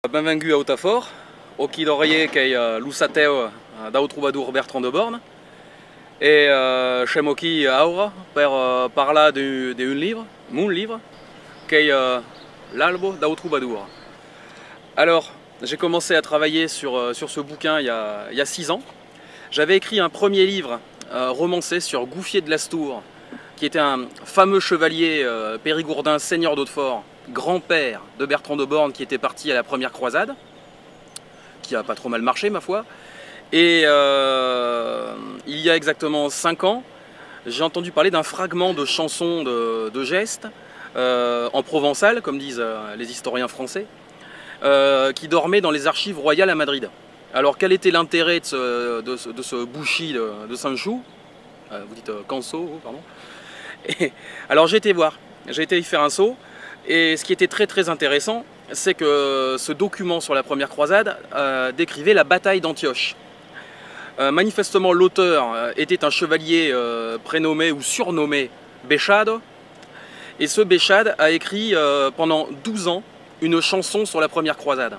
Benvingut a Otafor, qui d'Orier qui l'Ussateu d'au troubadour Bertrand de Born, et chez Moki Aura, parla d'un livre, mon livre, qui est l'albo d'au troubadour. Alors, j'ai commencé à travailler sur ce bouquin il y a 6 ans. J'avais écrit un premier livre romancé sur Gouffier de Lastour, qui était un fameux chevalier périgourdin, seigneur d'Hautefort, grand-père de Bertrand de Born, qui était parti à la première croisade, qui a pas trop mal marché ma foi. Et il y a exactement 5 ans, j'ai entendu parler d'un fragment de chanson de geste en provençal, comme disent les historiens français, qui dormait dans les archives royales à Madrid. Alors quel était l'intérêt de ce bouchi de Sanchou, vous dites Canso, pardon. Et, alors j'ai été voir, j'ai été y faire un saut, et ce qui était très intéressant, c'est que ce document sur la première croisade décrivait la bataille d'Antioche. Manifestement l'auteur était un chevalier prénommé ou surnommé Béchade, et ce Béchade a écrit pendant 12 ans une chanson sur la première croisade.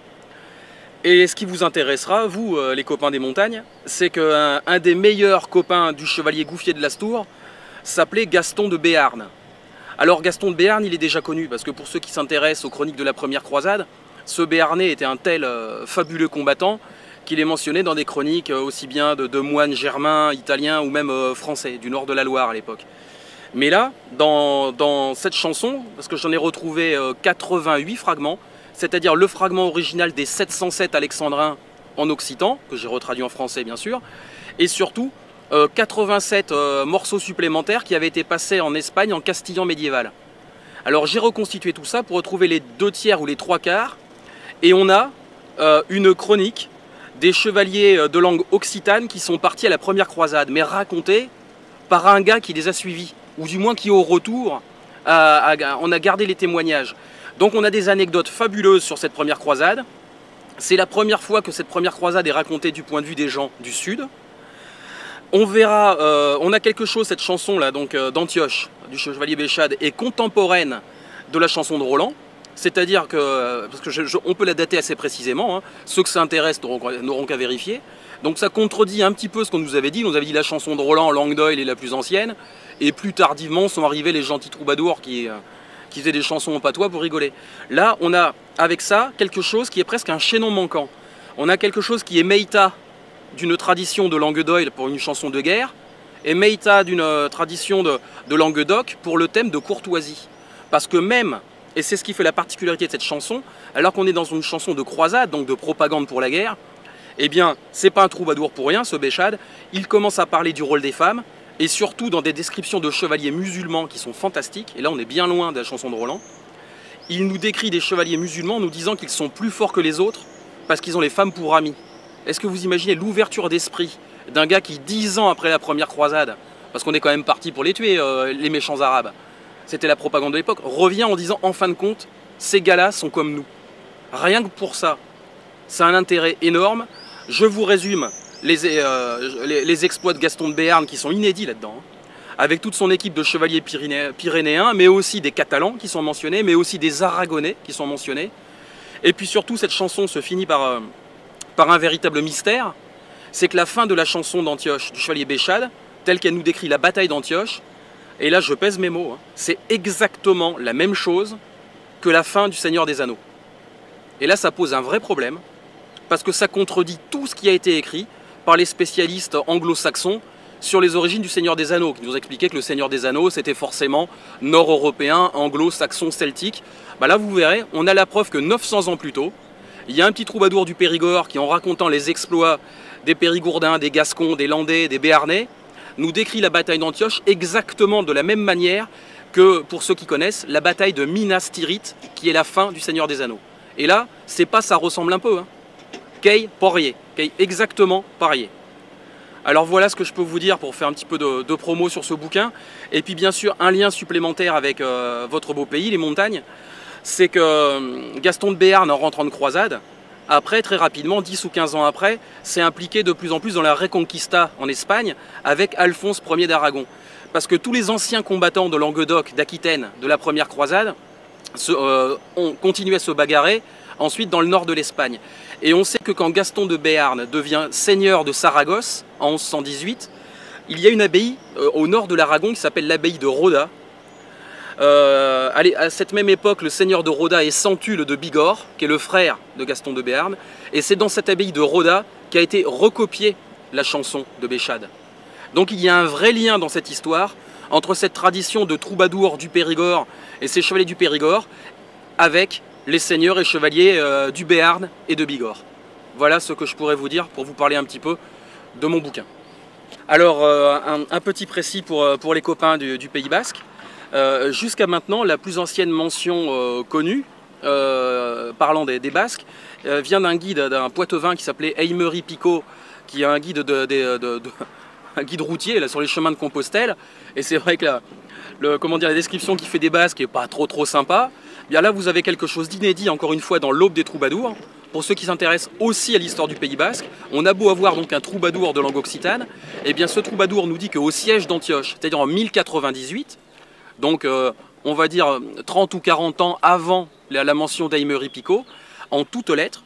Et ce qui vous intéressera, vous les copains des montagnes, c'est qu'un des meilleurs copains du chevalier Gouffier de Lastour s'appelait Gaston de Béarn. Alors Gaston de Béarn, il est déjà connu, parce que pour ceux qui s'intéressent aux chroniques de la première croisade, ce Béarnais était un tel fabuleux combattant qu'il est mentionné dans des chroniques aussi bien de moines germains, italiens ou même français, du nord de la Loire à l'époque. Mais là, dans cette chanson, parce que j'en ai retrouvé 88 fragments, c'est-à-dire le fragment original des 707 alexandrins en occitan, que j'ai retraduit en français bien sûr, et surtout 87 morceaux supplémentaires qui avaient été passés en Espagne en castillan médiéval. Alors j'ai reconstitué tout ça pour retrouver les 2/3 ou les 3/4, et on a une chronique des chevaliers de langue occitane qui sont partis à la première croisade, mais racontée par un gars qui les a suivis, ou du moins qui au retour, on a gardé les témoignages. Donc on a des anecdotes fabuleuses sur cette première croisade. C'est la première fois que cette première croisade est racontée du point de vue des gens du sud. On verra, on a quelque chose, cette chanson là, donc d'Antioche, du chevalier Béchade, est contemporaine de la chanson de Roland. C'est-à-dire que, parce que on peut la dater assez précisément, hein, ceux que ça intéresse n'auront qu'à vérifier. Donc ça contredit un petit peu ce qu'on nous avait dit. On nous avait dit la chanson de Roland, Langue d'Oil, est la plus ancienne. Et plus tardivement sont arrivés les gentils troubadours qui faisaient des chansons en patois pour rigoler. Là, on a avec ça quelque chose qui est presque un chaînon manquant. On a quelque chose qui est Meïta d'une tradition de Languedoil pour une chanson de guerre, et Meïta d'une tradition de Languedoc pour le thème de courtoisie. Parce que même, et c'est ce qui fait la particularité de cette chanson, alors qu'on est dans une chanson de croisade, donc de propagande pour la guerre, eh bien, c'est pas un troubadour pour rien, ce Béchade. Il commence à parler du rôle des femmes, et surtout dans des descriptions de chevaliers musulmans qui sont fantastiques, et là on est bien loin de la chanson de Roland. Il nous décrit des chevaliers musulmans nous disant qu'ils sont plus forts que les autres, parce qu'ils ont les femmes pour amis. Est-ce que vous imaginez l'ouverture d'esprit d'un gars qui, 10 ans après la première croisade, parce qu'on est quand même parti pour les tuer, les méchants arabes, c'était la propagande de l'époque, revient en disant en fin de compte, ces gars-là sont comme nous. Rien que pour ça, ça a un intérêt énorme. Je vous résume les exploits de Gaston de Béarn qui sont inédits là-dedans, hein, avec toute son équipe de chevaliers pyrénéens, mais aussi des Catalans qui sont mentionnés, mais aussi des Aragonais qui sont mentionnés. Et puis surtout, cette chanson se finit par un véritable mystère, c'est que la fin de la chanson d'Antioche, du chevalier Béchade, telle qu'elle nous décrit la bataille d'Antioche, et là je pèse mes mots, hein, c'est exactement la même chose que la fin du Seigneur des Anneaux. Et là ça pose un vrai problème, parce que ça contredit tout ce qui a été écrit par les spécialistes anglo-saxons sur les origines du Seigneur des Anneaux, qui nous expliquaient que le Seigneur des Anneaux c'était forcément nord-européen, anglo-saxon, celtique. Bah là vous verrez, on a la preuve que 900 ans plus tôt, il y a un petit troubadour du Périgord qui, en racontant les exploits des Périgourdins, des Gascons, des Landais, des Béarnais, nous décrit la bataille d'Antioche exactement de la même manière que, pour ceux qui connaissent, la bataille de Minas Tirith, qui est la fin du Seigneur des Anneaux. Et là, c'est pas ça ressemble un peu, hein. Kei Porrier, Kei exactement pareil. Alors voilà ce que je peux vous dire pour faire un petit peu de promo sur ce bouquin. Et puis bien sûr, un lien supplémentaire avec votre beau pays, les montagnes. C'est que Gaston de Béarn, en rentrant de croisade, après, très rapidement, 10 ou 15 ans après, s'est impliqué de plus en plus dans la Reconquista en Espagne avec Alphonse Ier d'Aragon. Parce que tous les anciens combattants de Languedoc, d'Aquitaine, de la première croisade, ont continué à se bagarrer ensuite dans le nord de l'Espagne. Et on sait que quand Gaston de Béarn devient seigneur de Saragosse en 1118, il y a une abbaye au nord de l'Aragon qui s'appelle l'abbaye de Roda. À cette même époque, le seigneur de Roda est Santule de Bigorre, qui est le frère de Gaston de Béarn. Et c'est dans cette abbaye de Roda qu'a été recopiée la chanson de Béchade. Donc il y a un vrai lien dans cette histoire entre cette tradition de troubadour du Périgord et ces chevaliers du Périgord avec les seigneurs et chevaliers du Béarn et de Bigorre. Voilà ce que je pourrais vous dire pour vous parler un petit peu de mon bouquin. Alors un petit précis pour les copains du Pays Basque. Jusqu'à maintenant, la plus ancienne mention connue parlant des Basques vient d'un guide, d'un poitevin qui s'appelait Aymery Picot, qui est un guide, un guide routier là, sur les chemins de Compostelle. Et c'est vrai que la description qu'il fait des Basques n'est pas trop sympa. Bien là, vous avez quelque chose d'inédit, encore une fois, dans l'Aube des troubadours. Pour ceux qui s'intéressent aussi à l'histoire du Pays Basque, on a beau avoir donc un troubadour de langue occitane, et bien ce troubadour nous dit qu'au siège d'Antioche, c'est-à-dire en 1098, donc on va dire 30 ou 40 ans avant la mention d'Aymery Picot, en toutes lettres,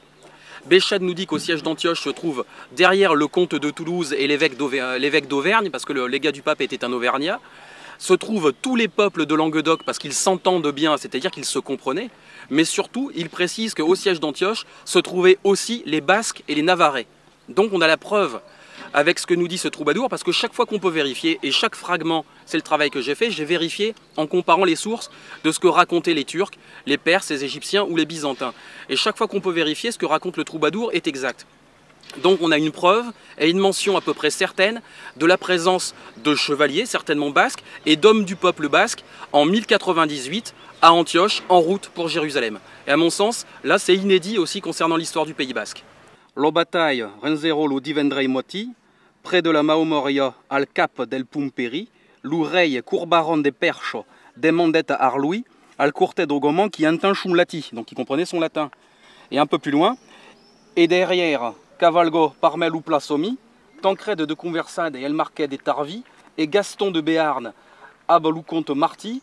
Béchade nous dit qu'au siège d'Antioche se trouve derrière le comte de Toulouse et l'évêque d'Auvergne, parce que le légat du pape était un Auvergnat, se trouvent tous les peuples de Languedoc parce qu'ils s'entendent bien, c'est-à-dire qu'ils se comprenaient, mais surtout il précise qu'au siège d'Antioche se trouvaient aussi les Basques et les Navarrais. Donc on a la preuve avec ce que nous dit ce troubadour, parce que chaque fois qu'on peut vérifier, et chaque fragment, c'est le travail que j'ai fait, j'ai vérifié en comparant les sources de ce que racontaient les Turcs, les Perses, les Égyptiens ou les Byzantins. Et chaque fois qu'on peut vérifier, ce que raconte le troubadour est exact. Donc on a une preuve et une mention à peu près certaine de la présence de chevaliers, certainement basques, et d'hommes du peuple basque en 1098 à Antioche, en route pour Jérusalem. Et à mon sens, là c'est inédit aussi concernant l'histoire du Pays Basque. Lo bataille renzero lo divendrei moti, près de la Maomoria al cap del Pumperi, l'oreille courbaron de percho des mandetta arlui, al corte d'Ogomon qui entend chum lati, donc il comprenait son latin. Et un peu plus loin, et derrière Cavalgo parmel ou plasomi, Tancred de Conversade et El Marquet des Tarvi, et Gaston de Béarn, ab lou comte Marti,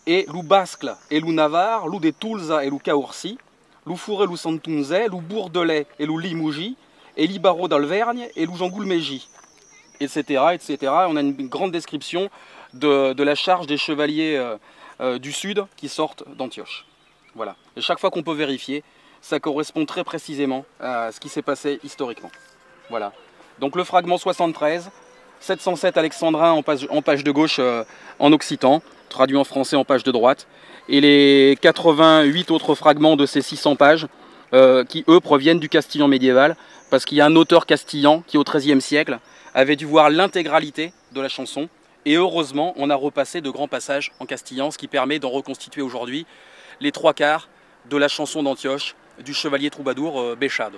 et lou Bascle et lou Navarre, lou des Toulza et lou Caoursi, lou Fouré lou Santunze, lou Bourdelais et lou Limougi, et Libaro d'Alvergne et lou Jangoulmégi, etc., etc. On a une grande description de la charge des chevaliers du Sud qui sortent d'Antioche. Voilà. Et chaque fois qu'on peut vérifier, ça correspond très précisément à ce qui s'est passé historiquement. Voilà. Donc le fragment 73, 707 alexandrin en page de gauche en occitan, traduit en français en page de droite, et les 88 autres fragments de ces 600 pages qui, eux, proviennent du castillan médiéval, parce qu'il y a un auteur castillan qui, au XIIIe siècle, avait dû voir l'intégralité de la chanson, et heureusement, on a repassé de grands passages en castillan, ce qui permet d'en reconstituer aujourd'hui les 3/4 de la chanson d'Antioche du chevalier troubadour Béchade.